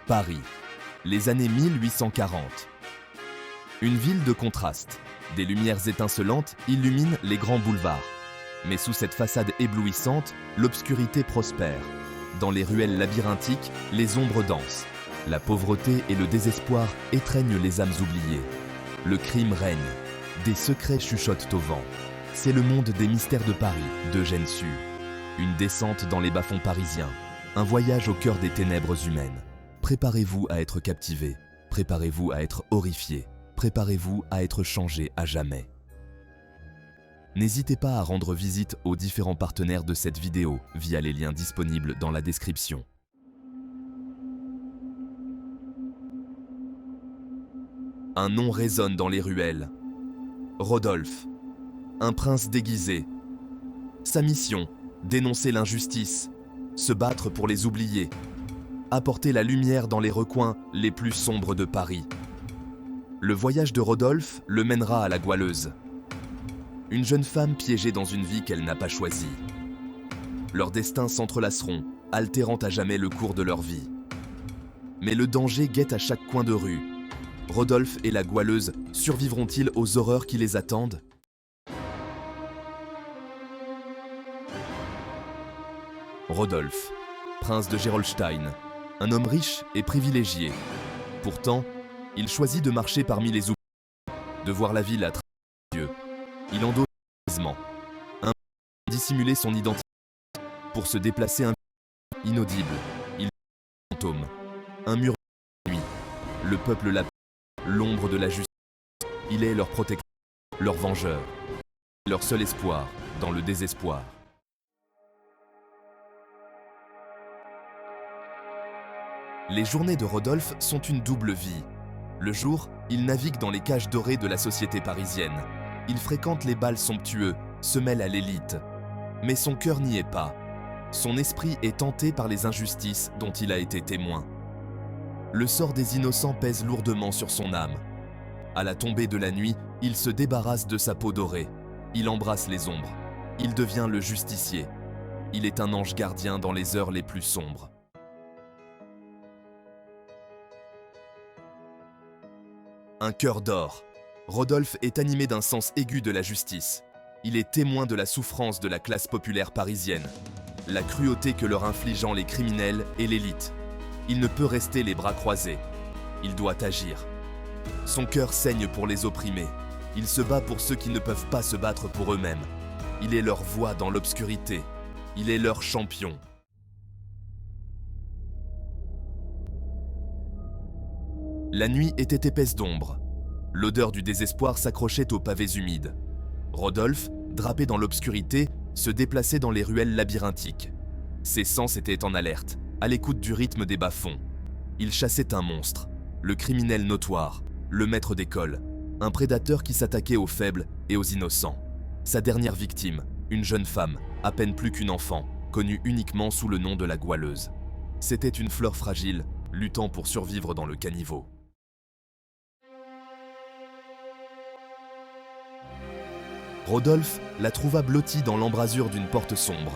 Paris, les années 1840. Une ville de contraste. Des lumières étincelantes illuminent les grands boulevards. Mais sous cette façade éblouissante, l'obscurité prospère. Dans les ruelles labyrinthiques, les ombres dansent. La pauvreté et le désespoir étreignent les âmes oubliées. Le crime règne. Des secrets chuchotent au vent. C'est le monde des mystères de Paris, d'Eugène Sue. Une descente dans les bas-fonds parisiens. Un voyage au cœur des ténèbres humaines. Préparez-vous à être captivé. Préparez-vous à être horrifié. Préparez-vous à être changé à jamais. N'hésitez pas à rendre visite aux différents partenaires de cette vidéo via les liens disponibles dans la description. Un nom résonne dans les ruelles. Rodolphe, un prince déguisé. Sa mission, dénoncer l'injustice, se battre pour les oubliés, apporter la lumière dans les recoins les plus sombres de Paris. Le voyage de Rodolphe le mènera à la Goualeuse. Une jeune femme piégée dans une vie qu'elle n'a pas choisie. Leurs destins s'entrelaceront, altérant à jamais le cours de leur vie. Mais le danger guette à chaque coin de rue. Rodolphe et la Goualeuse survivront-ils aux horreurs qui les attendent ? Rodolphe, prince de Gerolstein, un homme riche et privilégié. Pourtant, il choisit de marcher parmi les oubliés, de voir la ville à travers les yeux. Il endosse un dissimuler son identité pour se déplacer inaudible. Il fantôme, un mur de nuit. Le peuple l'appelle l'ombre de la justice. Il est leur protecteur, leur vengeur, leur seul espoir dans le désespoir. Les journées de Rodolphe sont une double vie. Le jour, il navigue dans les cages dorées de la société parisienne. Il fréquente les bals somptueux, se mêle à l'élite. Mais son cœur n'y est pas. Son esprit est tenté par les injustices dont il a été témoin. Le sort des innocents pèse lourdement sur son âme. À la tombée de la nuit, il se débarrasse de sa peau dorée. Il embrasse les ombres. Il devient le justicier. Il est un ange gardien dans les heures les plus sombres. Un cœur d'or. Rodolphe est animé d'un sens aigu de la justice. Il est témoin de la souffrance de la classe populaire parisienne, la cruauté que leur infligent les criminels et l'élite. Il ne peut rester les bras croisés. Il doit agir. Son cœur saigne pour les opprimés. Il se bat pour ceux qui ne peuvent pas se battre pour eux-mêmes. Il est leur voix dans l'obscurité. Il est leur champion. La nuit était épaisse d'ombre. L'odeur du désespoir s'accrochait aux pavés humides. Rodolphe, drapé dans l'obscurité, se déplaçait dans les ruelles labyrinthiques. Ses sens étaient en alerte, à l'écoute du rythme des bas-fonds. Il chassait un monstre, le criminel notoire, le maître d'école, un prédateur qui s'attaquait aux faibles et aux innocents. Sa dernière victime, une jeune femme, à peine plus qu'une enfant, connue uniquement sous le nom de la Goualeuse. C'était une fleur fragile, luttant pour survivre dans le caniveau. Rodolphe la trouva blottie dans l'embrasure d'une porte sombre.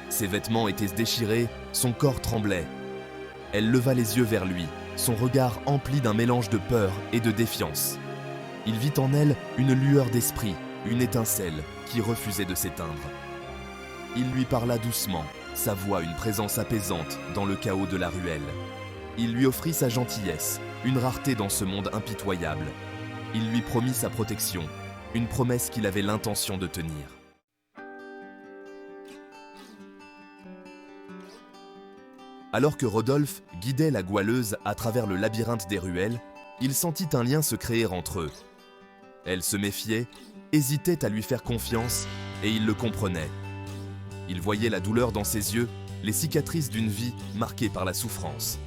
Ses vêtements étaient déchirés, son corps tremblait. Elle leva les yeux vers lui, son regard empli d'un mélange de peur et de défiance. Il vit en elle une lueur d'esprit, une étincelle qui refusait de s'éteindre. Il lui parla doucement, sa voix une présence apaisante dans le chaos de la ruelle. Il lui offrit sa gentillesse, une rareté dans ce monde impitoyable. Il lui promit sa protection, une promesse qu'il avait l'intention de tenir. Alors que Rodolphe guidait la Goualeuse à travers le labyrinthe des ruelles, il sentit un lien se créer entre eux. Elle se méfiait, hésitait à lui faire confiance, et il le comprenait. Il voyait la douleur dans ses yeux, les cicatrices d'une vie marquée par la souffrance.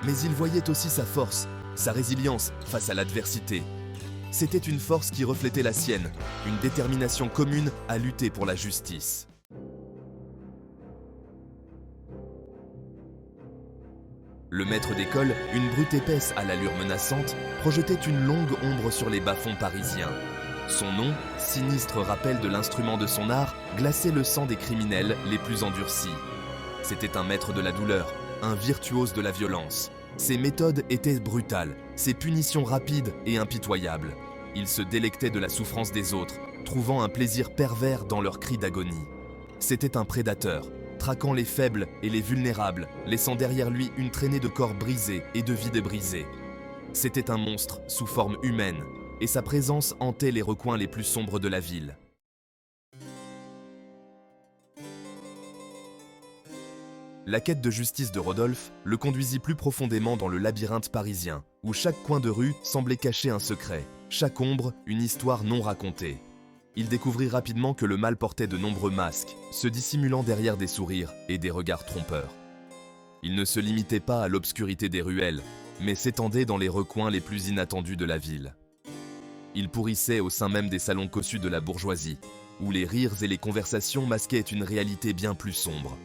Mais il voyait aussi sa force, sa résilience face à l'adversité. C'était une force qui reflétait la sienne, une détermination commune à lutter pour la justice. Le maître d'école, une brute épaisse à l'allure menaçante, projetait une longue ombre sur les bas-fonds parisiens. Son nom, sinistre rappel de l'instrument de son art, glaçait le sang des criminels les plus endurcis. C'était un maître de la douleur, un virtuose de la violence. Ses méthodes étaient brutales, ses punitions rapides et impitoyables. Il se délectait de la souffrance des autres, trouvant un plaisir pervers dans leurs cris d'agonie. C'était un prédateur, traquant les faibles et les vulnérables, laissant derrière lui une traînée de corps brisés et de vies débrisées. C'était un monstre sous forme humaine, et sa présence hantait les recoins les plus sombres de la ville. La quête de justice de Rodolphe le conduisit plus profondément dans le labyrinthe parisien, où chaque coin de rue semblait cacher un secret, chaque ombre une histoire non racontée. Il découvrit rapidement que le mal portait de nombreux masques, se dissimulant derrière des sourires et des regards trompeurs. Il ne se limitait pas à l'obscurité des ruelles, mais s'étendait dans les recoins les plus inattendus de la ville. Il pourrissait au sein même des salons cossus de la bourgeoisie, où les rires et les conversations masquaient une réalité bien plus sombre.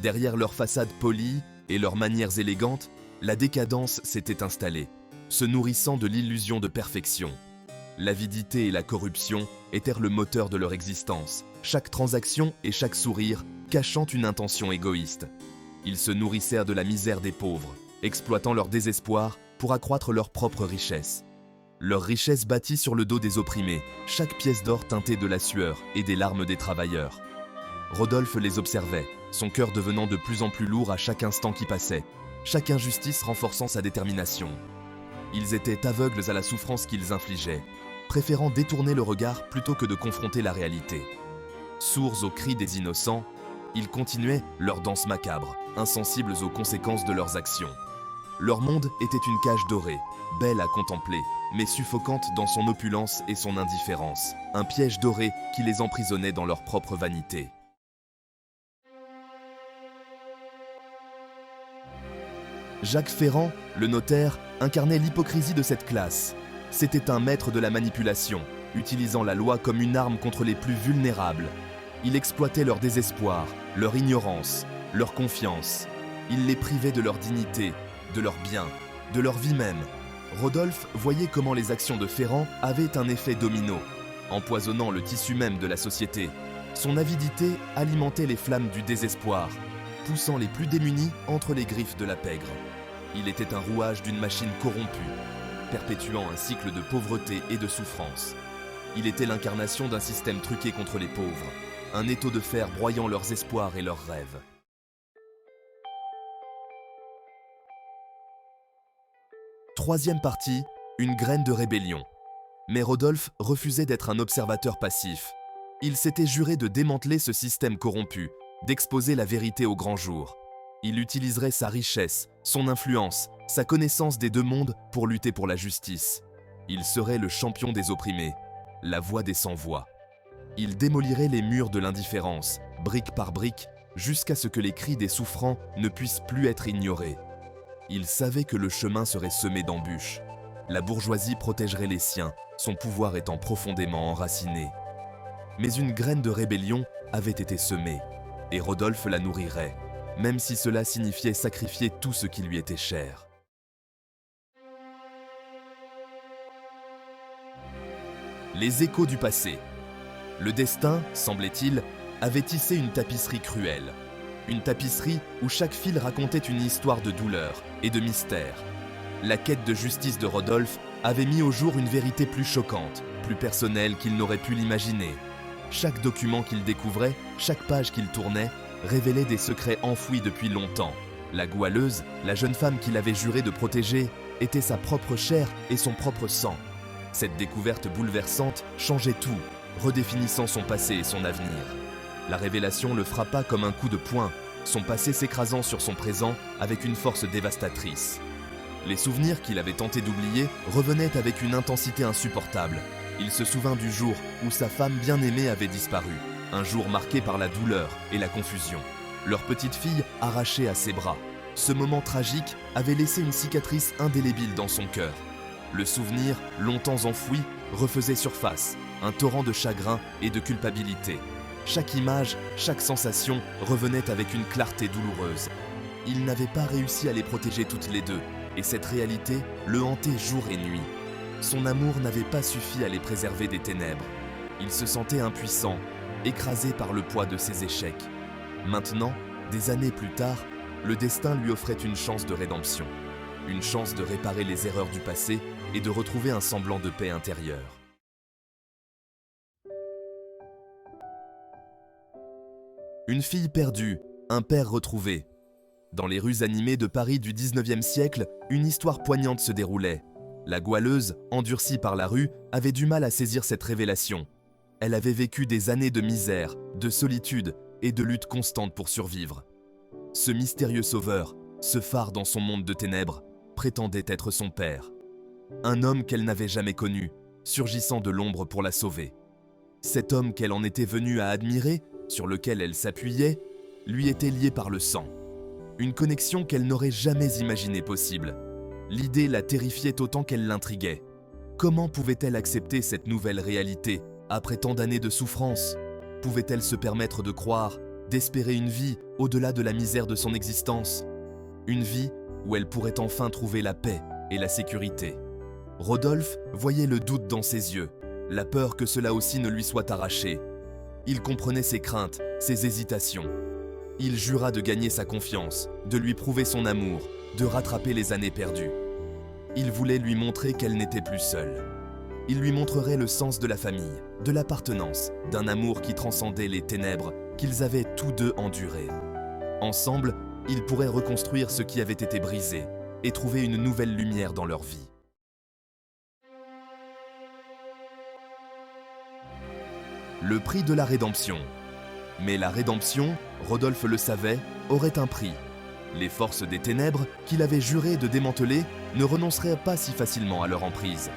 Derrière leurs façades polies et leurs manières élégantes, la décadence s'était installée, se nourrissant de l'illusion de perfection. L'avidité et la corruption étaient le moteur de leur existence, chaque transaction et chaque sourire cachant une intention égoïste. Ils se nourrissaient de la misère des pauvres, exploitant leur désespoir pour accroître leur propre richesse. Leur richesse bâtie sur le dos des opprimés, chaque pièce d'or teintée de la sueur et des larmes des travailleurs. Rodolphe les observait, son cœur devenant de plus en plus lourd à chaque instant qui passait, chaque injustice renforçant sa détermination. Ils étaient aveugles à la souffrance qu'ils infligeaient, préférant détourner le regard plutôt que de confronter la réalité. Sourds aux cris des innocents, ils continuaient leur danse macabre, insensibles aux conséquences de leurs actions. Leur monde était une cage dorée, belle à contempler, mais suffocante dans son opulence et son indifférence, un piège doré qui les emprisonnait dans leur propre vanité. Jacques Ferrand, le notaire, incarnait l'hypocrisie de cette classe. C'était un maître de la manipulation, utilisant la loi comme une arme contre les plus vulnérables. Il exploitait leur désespoir, leur ignorance, leur confiance. Il les privait de leur dignité, de leurs biens, de leur vie même. Rodolphe voyait comment les actions de Ferrand avaient un effet domino, empoisonnant le tissu même de la société. Son avidité alimentait les flammes du désespoir, poussant les plus démunis entre les griffes de la pègre. Il était un rouage d'une machine corrompue, perpétuant un cycle de pauvreté et de souffrance. Il était l'incarnation d'un système truqué contre les pauvres, un étau de fer broyant leurs espoirs et leurs rêves. Troisième partie, une graine de rébellion. Mais Rodolphe refusait d'être un observateur passif. Il s'était juré de démanteler ce système corrompu, d'exposer la vérité au grand jour. Il utiliserait sa richesse, son influence, sa connaissance des deux mondes pour lutter pour la justice. Il serait le champion des opprimés, la voix des sans-voix. Il démolirait les murs de l'indifférence, brique par brique, jusqu'à ce que les cris des souffrants ne puissent plus être ignorés. Il savait que le chemin serait semé d'embûches. La bourgeoisie protégerait les siens, son pouvoir étant profondément enraciné. Mais une graine de rébellion avait été semée, et Rodolphe la nourrirait, même si cela signifiait sacrifier tout ce qui lui était cher. Les échos du passé. Le destin, semblait-il, avait tissé une tapisserie cruelle. Une tapisserie où chaque fil racontait une histoire de douleur et de mystère. La quête de justice de Rodolphe avait mis au jour une vérité plus choquante, plus personnelle qu'il n'aurait pu l'imaginer. Chaque document qu'il découvrait, chaque page qu'il tournait, révélait des secrets enfouis depuis longtemps. La goualeuse, la jeune femme qu'il avait juré de protéger, était sa propre chair et son propre sang. Cette découverte bouleversante changeait tout, redéfinissant son passé et son avenir. La révélation le frappa comme un coup de poing, son passé s'écrasant sur son présent avec une force dévastatrice. Les souvenirs qu'il avait tenté d'oublier revenaient avec une intensité insupportable. Il se souvint du jour où sa femme bien-aimée avait disparu, un jour marqué par la douleur et la confusion. Leur petite fille arrachée à ses bras. Ce moment tragique avait laissé une cicatrice indélébile dans son cœur. Le souvenir, longtemps enfoui, refaisait surface, un torrent de chagrin et de culpabilité. Chaque image, chaque sensation revenait avec une clarté douloureuse. Il n'avait pas réussi à les protéger toutes les deux, et cette réalité le hantait jour et nuit. Son amour n'avait pas suffi à les préserver des ténèbres. Il se sentait impuissant, écrasé par le poids de ses échecs. Maintenant, des années plus tard, le destin lui offrait une chance de rédemption, une chance de réparer les erreurs du passé et de retrouver un semblant de paix intérieure. Une fille perdue, un père retrouvé. Dans les rues animées de Paris du 19e siècle, une histoire poignante se déroulait. La goualeuse, endurcie par la rue, avait du mal à saisir cette révélation. Elle avait vécu des années de misère, de solitude et de lutte constante pour survivre. Ce mystérieux sauveur, ce phare dans son monde de ténèbres, prétendait être son père. Un homme qu'elle n'avait jamais connu, surgissant de l'ombre pour la sauver. Cet homme qu'elle en était venue à admirer, sur lequel elle s'appuyait, lui était lié par le sang. Une connexion qu'elle n'aurait jamais imaginée possible. L'idée la terrifiait autant qu'elle l'intriguait. Comment pouvait-elle accepter cette nouvelle réalité, après tant d'années de souffrance? Pouvait-elle se permettre de croire, d'espérer une vie au-delà de la misère de son existence? Une vie où elle pourrait enfin trouver la paix et la sécurité. Rodolphe voyait le doute dans ses yeux, la peur que cela aussi ne lui soit arraché. Il comprenait ses craintes, ses hésitations. Il jura de gagner sa confiance, de lui prouver son amour, de rattraper les années perdues. Il voulait lui montrer qu'elle n'était plus seule. Il lui montrerait le sens de la famille, de l'appartenance, d'un amour qui transcendait les ténèbres qu'ils avaient tous deux endurées. Ensemble, ils pourraient reconstruire ce qui avait été brisé et trouver une nouvelle lumière dans leur vie. Le prix de la rédemption. Mais la rédemption, Rodolphe le savait, aurait un prix. Les forces des ténèbres, qu'il avait juré de démanteler, ne renonceraient pas si facilement à leur emprise.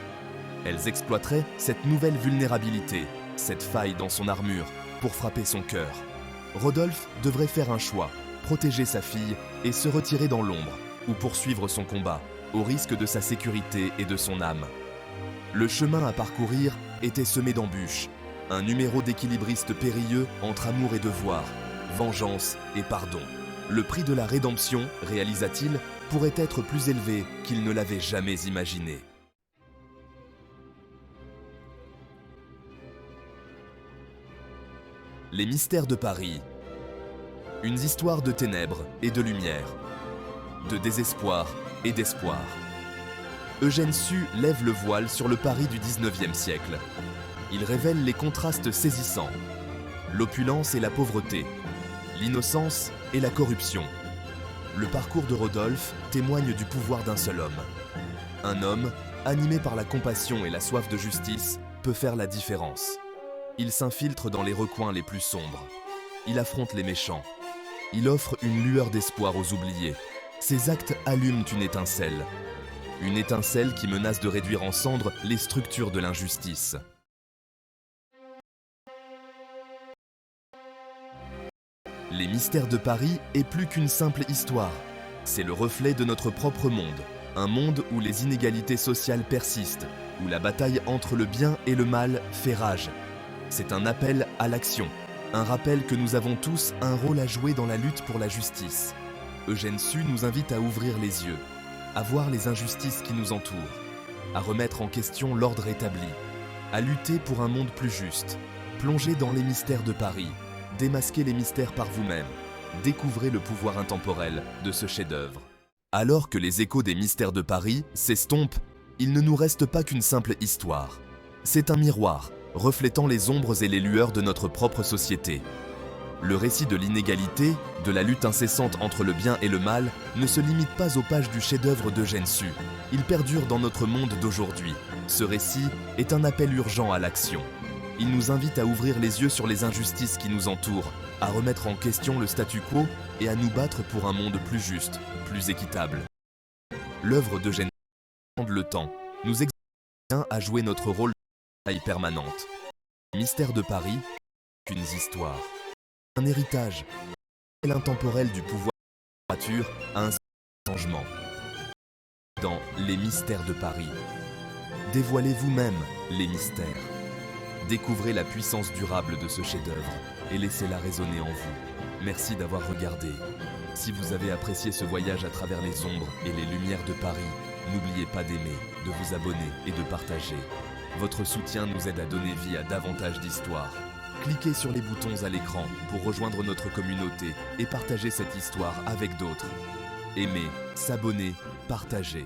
Elles exploiteraient cette nouvelle vulnérabilité, cette faille dans son armure, pour frapper son cœur. Rodolphe devrait faire un choix, protéger sa fille et se retirer dans l'ombre, ou poursuivre son combat, au risque de sa sécurité et de son âme. Le chemin à parcourir était semé d'embûches, un numéro d'équilibriste périlleux entre amour et devoir, vengeance et pardon. Le prix de la rédemption, réalisa-t-il, pourrait être plus élevé qu'il ne l'avait jamais imaginé. Les mystères de Paris. Une histoire de ténèbres et de lumière, de désespoir et d'espoir. Eugène Sue lève le voile sur le Paris du 19e siècle. Il révèle les contrastes saisissants, l'opulence et la pauvreté, l'innocence et la corruption. Le parcours de Rodolphe témoigne du pouvoir d'un seul homme. Un homme, animé par la compassion et la soif de justice, peut faire la différence. Il s'infiltre dans les recoins les plus sombres. Il affronte les méchants. Il offre une lueur d'espoir aux oubliés. Ses actes allument une étincelle qui menace de réduire en cendres les structures de l'injustice. Les mystères de Paris est plus qu'une simple histoire. C'est le reflet de notre propre monde. Un monde où les inégalités sociales persistent, où la bataille entre le bien et le mal fait rage. C'est un appel à l'action, un rappel que nous avons tous un rôle à jouer dans la lutte pour la justice. Eugène Sue nous invite à ouvrir les yeux, à voir les injustices qui nous entourent, à remettre en question l'ordre établi, à lutter pour un monde plus juste, plonger dans les mystères de Paris, démasquez les mystères par vous-même, découvrez le pouvoir intemporel de ce chef-d'œuvre. Alors que les échos des mystères de Paris s'estompent, il ne nous reste pas qu'une simple histoire. C'est un miroir, reflétant les ombres et les lueurs de notre propre société. Le récit de l'inégalité, de la lutte incessante entre le bien et le mal, ne se limite pas aux pages du chef-d'œuvre d'Eugène Sue. Il perdure dans notre monde d'aujourd'hui. Ce récit est un appel urgent à l'action. Il nous invite à ouvrir les yeux sur les injustices qui nous entourent, à remettre en question le statu quo et à nous battre pour un monde plus juste, plus équitable. L'œuvre d'Eugène Sue prend le temps, nous exhorte à jouer notre rôle de bataille permanente. Mystère de Paris, une histoire, un héritage, l'intemporel du pouvoir de la littérature à un changement. Dans Les mystères de Paris, dévoilez vous-même les mystères. Découvrez la puissance durable de ce chef-d'œuvre et laissez-la résonner en vous. Merci d'avoir regardé. Si vous avez apprécié ce voyage à travers les ombres et les lumières de Paris, n'oubliez pas d'aimer, de vous abonner et de partager. Votre soutien nous aide à donner vie à davantage d'histoires. Cliquez sur les boutons à l'écran pour rejoindre notre communauté et partager cette histoire avec d'autres. Aimez, s'abonner, partager.